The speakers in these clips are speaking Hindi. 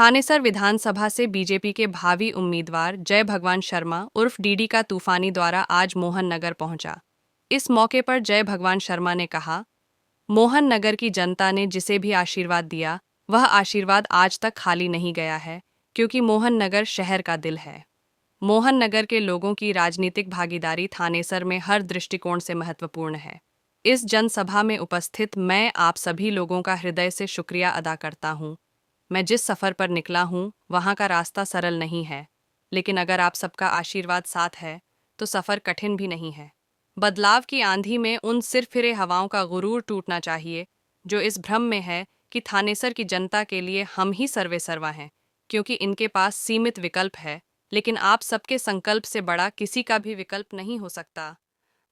थानेसर विधानसभा से बीजेपी के भावी उम्मीदवार जय भगवान शर्मा उर्फ डीडी का तूफानी द्वारा आज मोहन नगर पहुंचा। इस मौके पर जय भगवान शर्मा ने कहा, मोहन नगर की जनता ने जिसे भी आशीर्वाद दिया वह आशीर्वाद आज तक खाली नहीं गया है, क्योंकि मोहन नगर शहर का दिल है। मोहन नगर के लोगों की राजनीतिक भागीदारी थानेसर में हर दृष्टिकोण से महत्वपूर्ण है। इस जनसभा में उपस्थित मैं आप सभी लोगों का हृदय से शुक्रिया अदा करता हूँ। मैं जिस सफ़र पर निकला हूँ वहाँ का रास्ता सरल नहीं है, लेकिन अगर आप सबका आशीर्वाद साथ है तो सफ़र कठिन भी नहीं है। बदलाव की आंधी में उन सिरफिरे हवाओं का गुरूर टूटना चाहिए जो इस भ्रम में है कि थानेसर की जनता के लिए हम ही सर्वे सर्वा हैं, क्योंकि इनके पास सीमित विकल्प है, लेकिन आप सबके संकल्प से बड़ा किसी का भी विकल्प नहीं हो सकता।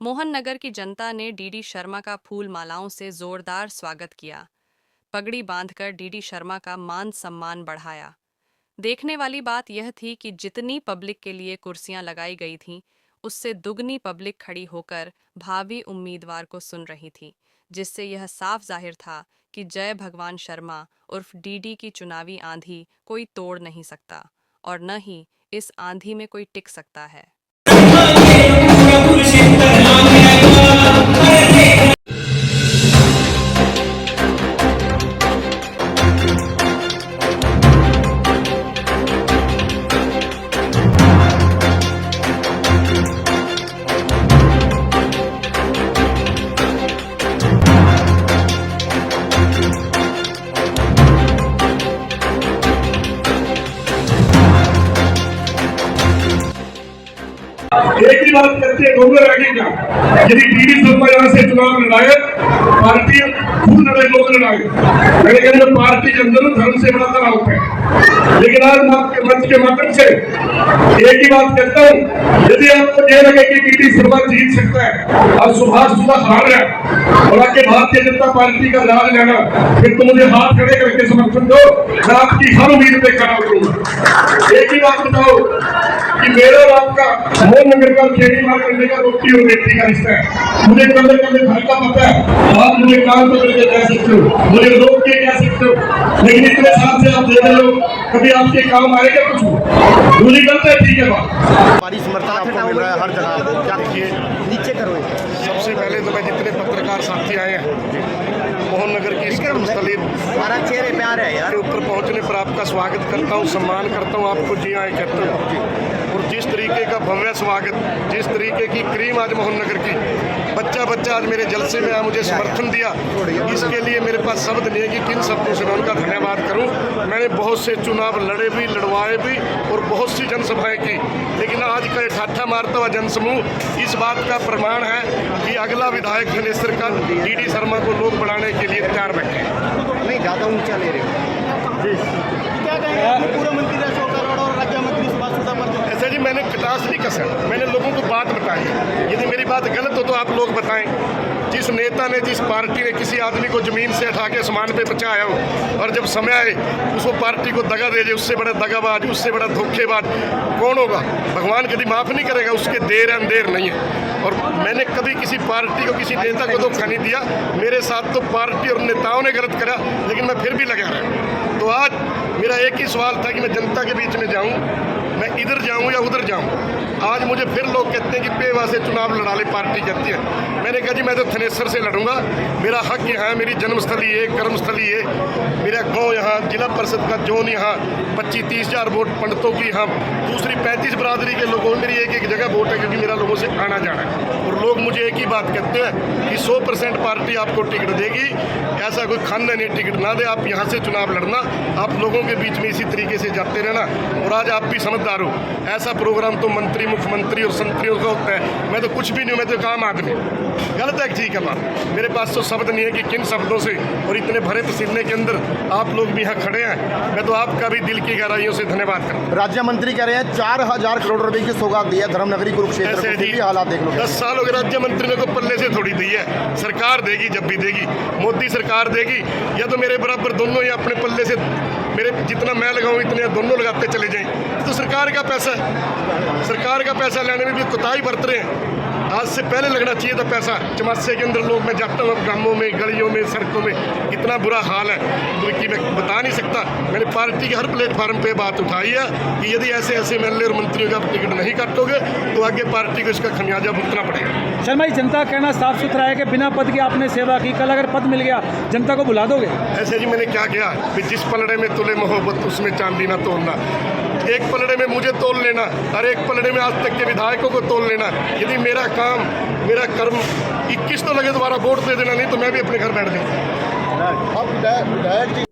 मोहन नगर की जनता ने डीडी शर्मा का फूल मालाओं से जोरदार स्वागत किया। पगड़ी बांधकर डीडी शर्मा का मान सम्मान बढ़ाया। देखने वाली बात यह थी कि जितनी पब्लिक के लिए कुर्सियां लगाई गई थीं, उससे दुगनी पब्लिक खड़ी होकर भावी उम्मीदवार को सुन रही थी, जिससे यह साफ जाहिर था कि जय भगवान शर्मा उर्फ डीडी की चुनावी आंधी कोई तोड़ नहीं सकता और न ही इस आंधी में कोई टिक सकता है। एक ही बात करते हैं दोनों आगे का, यदि डीडी शर्मा यहाँ से चुनाव लड़ाए, पार्टी खूब लड़ाई लोग लड़ाए। मैंने कहा पार्टी के अंदर धर्म से बड़ा तनाव है, लेकिन आज मैं आपके मंच के माध्यम से एक ही बात कहता हूँ, यदि आपको ये लगे कि डीडी शर्मा जीत सकता है और सुभाष सुधा हार रहा है और आगे भारतीय जनता पार्टी का राज लेना, फिर तो मुझे हाथ खड़े करके समर्थन दो, मैं आपकी हर उम्मीद पे खड़ा करूंगा। एक ही बात बताओ कि मेरा और आपका मोहन नगर का खेड़ी मार करने का रोटी और बेटी का रिश्ता है। मुझे कदर करने घर का पता है, आप मुझे काम पकड़ के कह सकते हो, मुझे रोक के कह सकते हो, लेकिन इतने साल से आप देख रहे हो, कभी आपके काम आएगा कुछ मुझे करता है, ठीक है बात। हमारी समर्थन आपको मिल रहा है हर जगह, क्या देखिए नीचे करो। सबसे पहले तो मैं जितने पत्रकार साथी आए हैं मोहन नगर की स्थलीय चेहरे प्यार है यार, ऊपर पहुंचने पर आपका स्वागत करता हूं, सम्मान करता हूं, आपको जी आए कहता हूं। और जिस तरीके का भव्य स्वागत, जिस तरीके की क्रीम आज मोहन नगर की बच्चा बच्चा आज मेरे जलसे में मुझे समर्थन दिया, इसके लिए मेरे पास शब्द नहीं है कि किन शब्दों से मैं उनका धन्यवाद करूं। मैंने बहुत से चुनाव लड़े भी, लड़वाए भी और बहुत सी जनसभाएं की, लेकिन आज का ठाठा मारता हुआ जनसमूह इस बात का प्रमाण है कि अगला विधायक थानेसर का डीडी शर्मा को लोग बढ़ाने के लिए तैयार बैठे। नहीं ज़्यादा ऊंचा ले रहे क्या कहेंगे पूर्व मंत्री अशोक गहलोत और राज्य मंत्री सुभाष सुधा पर? ऐसा जी मैंने कटास नहीं कसा, मैंने लोगों को बात बताई। यदि मेरी बात गलत हो तो आप लोग बताएं। जिस नेता ने, जिस पार्टी ने किसी आदमी को जमीन से उठा के आसमान पे पहुंचाया हो और जब समय आए उसको पार्टी को दगा दे जाए, उससे बड़ा दगाबाज, उससे बड़ा धोखेबाज कौन होगा? भगवान कभी माफ़ नहीं करेगा, उसके देर अंधेर नहीं है। और मैंने कभी किसी पार्टी को, किसी नेता को धोखा नहीं दिया। मेरे साथ तो पार्टी और नेताओं ने गलत करा, लेकिन मैं फिर भी लगा रहा। तो आज मेरा एक ही सवाल था कि मैं जनता के बीच में जाऊँ, मैं इधर जाऊँ या उधर जाऊँ। आज मुझे फिर लोग कहते हैं कि पेवा से चुनाव लड़ा ले पार्टी कहती है। मैंने कहा जी मैं तो थानेसर से लड़ूंगा, मेरा हक यहाँ है, मेरी जन्मस्थली है, कर्मस्थली है, मेरा गांव यहाँ, जिला परिषद का जोन यहाँ, 25-30 हज़ार वोट पंडितों की यहाँ, दूसरी 35 बरादरी के लोगों मेरी एक एक जगह वोट है, क्योंकि मेरा लोगों से आना जाना है। और लोग मुझे एक ही बात कहते हैं कि 100% पार्टी आपको टिकट देगी, ऐसा कोई खानदान नहीं टिकट ना दे, आप यहाँ से चुनाव लड़ना, आप लोगों के बीच में इसी तरीके से जाते रहना। और आज आप भी समझदार हो, ऐसा प्रोग्राम तो मंत्री, मुख्यमंत्री और संतरियों का होता है। मैं तो कुछ भी नहीं हूँ, मैं तो काम आदमी। गलत है, ठीक है बात, मेरे पास तो शब्द नहीं है कि किन शब्दों से, और इतने भरे पसीने के अंदर आप लोग भी यहाँ खड़े हैं। मैं तो आपका भी दिल की गहराइयों से धन्यवाद करता हूँ। राज्य मंत्री कह रहे हैं 4000 करोड़ रुपए की सौगात दी है धर्मनगरी कुरुक्षेत्र को, भी हालात देख लो। 10 साल हो गए राज्य मंत्री ने को पल्ले से थोड़ी दी है, सरकार देगी जब भी देगी, मोदी सरकार देगी, या तो मेरे बराबर दोनों ही अपने पल्ले से, मेरे जितना मैं लगाऊं इतने दोनों लगाते चले जाएं। तो सरकार का पैसा है, सरकार का पैसा लेने में भी कोताही बरत रहे हैं। आज से पहले लगना चाहिए था पैसा। चमासे के अंदर लोग, मैं जाता हूँ गांवों में, गलियों में, सड़कों में, इतना बुरा हाल है कि मैं बता नहीं सकता। मैंने पार्टी के हर प्लेटफार्म पे बात उठाई है कि यदि ऐसे ऐसे एमएलए और मंत्रियों का टिकट नहीं काटोगे तो आगे पार्टी को इसका खमियाजा भुगतना पड़ेगा। शर्मा जी, जनता का कहना साफ सुथरा है कि बिना पद के आपने सेवा की, कल अगर पद मिल गया जनता को भुला दोगे? ऐसे जी मैंने क्या किया कि जिस पलड़े में तुले मोहब्बत उसमें चांदी ना तोलना। एक पलड़े में मुझे तोल लेना और एक पलड़े में आज तक के विधायकों को तोल लेना। यदि मेरा काम, मेरा कर्म 21 तो लगे दोबारा वोट दे देना, नहीं तो मैं भी अपने घर बैठ जाऊँ। अब विधायक जी